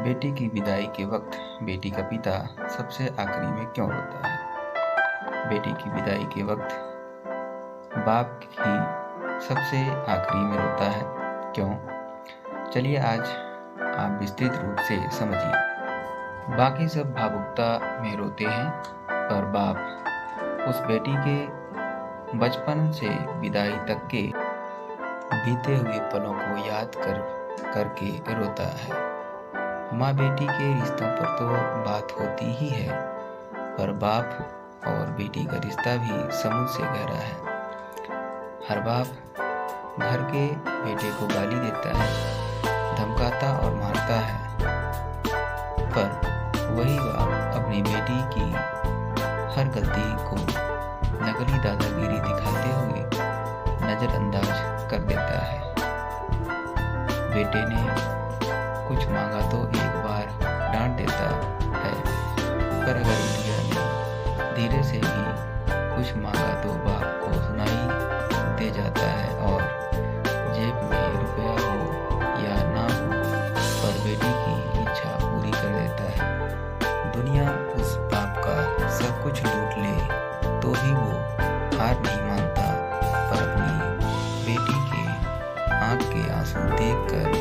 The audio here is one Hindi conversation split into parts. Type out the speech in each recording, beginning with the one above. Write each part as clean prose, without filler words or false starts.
बेटी की विदाई के वक्त बेटी का पिता सबसे आखिरी में क्यों रोता है? बेटी की विदाई के वक्त बाप ही सबसे आखिरी में रोता है, क्यों? चलिए आज आप विस्तृत रूप से समझिए। बाकी सब भावुकता में रोते हैं, पर बाप उस बेटी के बचपन से विदाई तक के बीते हुए पलों को याद करके रोता है। माँ बेटी के रिश्तों पर तो बात होती ही है, पर बाप और बेटी का रिश्ता भी समुद्र से गहरा है। हर बाप घर के बेटे को गाली देता है, धमकाता और मारता है, पर वही बाप अपनी बेटी की हर गलती को नकली दादागिरी दिखाते हुए नजरअंदाज कर देता है। बेटे ने कुछ मांगा तो एक बार डांट देता है, पर अगर इंडिया ने धीरे से भी कुछ मांगा तो बाप को सुनाई दे जाता है और जेब में रुपया हो या ना हो, पर बेटी की इच्छा पूरी कर देता है। दुनिया उस बाप का सब कुछ लूट ले तो भी वो हार नहीं मानता, पर अपनी बेटी के आंख के आंसू देखकर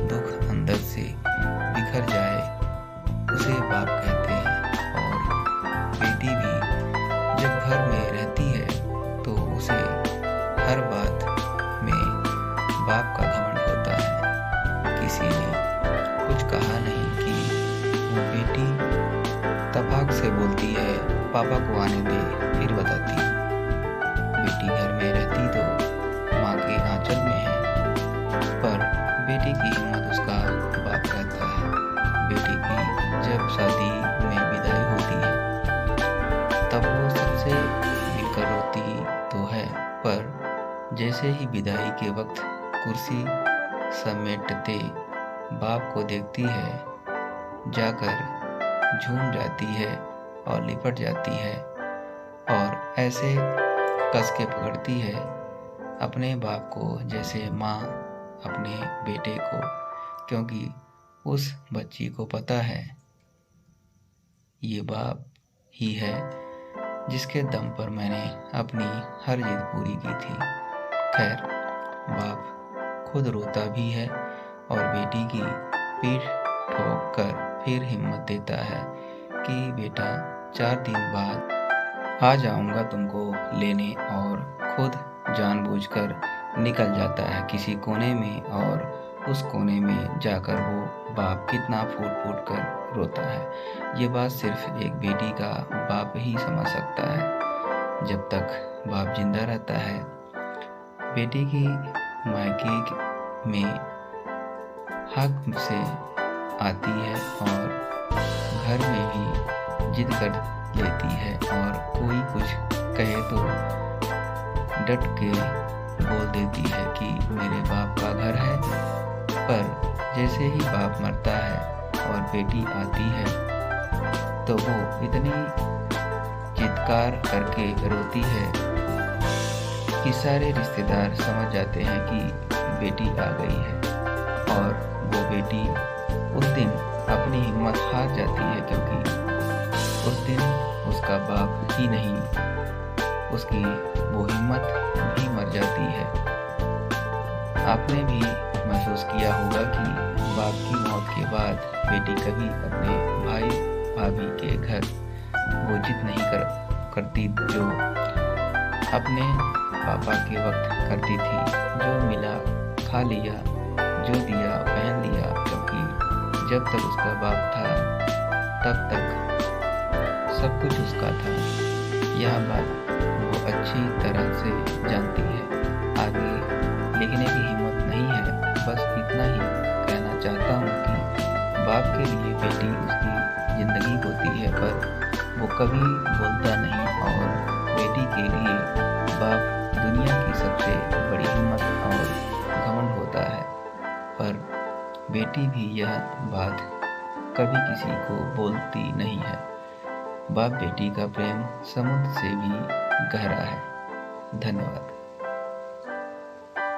दुख अंदर से बिखर जाए उसे बाप कहते हैं। और बेटी भी जब घर में रहती है तो उसे हर बात में बाप का घमंड होता है। किसी ने कुछ कहा नहीं कि वो बेटी तपाक से बोलती है, पापा को आने दे फिर बताती। बेटी घर में रहती तो माँ के आंचल में है, पर बेटी की हिम्मत उसका बाप कहता है। बेटी की जब शादी में विदाई होती है तब वो सबसे मिलकर रोती तो है, पर जैसे ही विदाई के वक्त कुर्सी समेटते बाप को देखती है, जाकर झूम जाती है और लिपट जाती है और ऐसे कस के पकड़ती है अपने बाप को जैसे माँ अपने बेटे को, क्योंकि उस बच्ची को पता है ये बाप ही है जिसके दम पर मैंने अपनी हर जिद पूरी की थी। खैर, बाप खुद रोता भी है और बेटी की पीठ ठोक कर फिर हिम्मत देता है कि बेटा 4 दिन बाद आ जाऊंगा तुमको लेने, और खुद जानबूझकर निकल जाता है किसी कोने में, और उस कोने में जाकर वो बाप कितना फूट फूट कर रोता है। ये बात सिर्फ एक बेटी का बाप ही समझ सकता है। जब तक बाप जिंदा रहता है, बेटी की मायके में हक से आती है और घर में भी जिद कर लेती है, और कोई कुछ कहे तो डट के बोल देती है कि मेरे बाप का घर है। पर जैसे ही बाप मरता है और बेटी आती है तो वो इतनी चित्कार करके रोती है कि सारे रिश्तेदार समझ जाते हैं कि बेटी आ गई है, और वो बेटी उस दिन अपनी हिम्मत हार जाती है, क्योंकि उस दिन उसका बाप ही नहीं, उसकी वो हिम्मत भी मर जाती है। आपने भी महसूस किया होगा कि बाप की मौत के बाद बेटी कभी अपने भाई भाभी के घर वो जिद नहीं करती जो अपने पापा के वक्त करती थी। जो मिला खा लिया, जो दिया पहन लिया, क्योंकि जब तक उसका बाप था तब तक सब कुछ उसका था। यह बात वो अच्छी तरह से जानती है। आगे लिखने की हिम्मत नहीं है, बस इतना ही कहना चाहता हूँ कि बाप के लिए बेटी उसकी जिंदगी होती है, पर वो कभी बोलता नहीं, और बेटी के लिए बाप दुनिया की सबसे बड़ी हिम्मत और घमंड होता है। पर बेटी भी यह बात कभी किसी को बोलती नहीं है। बाप बेटी का प्रेम समुद्र से भी गहरा है। धन्यवाद।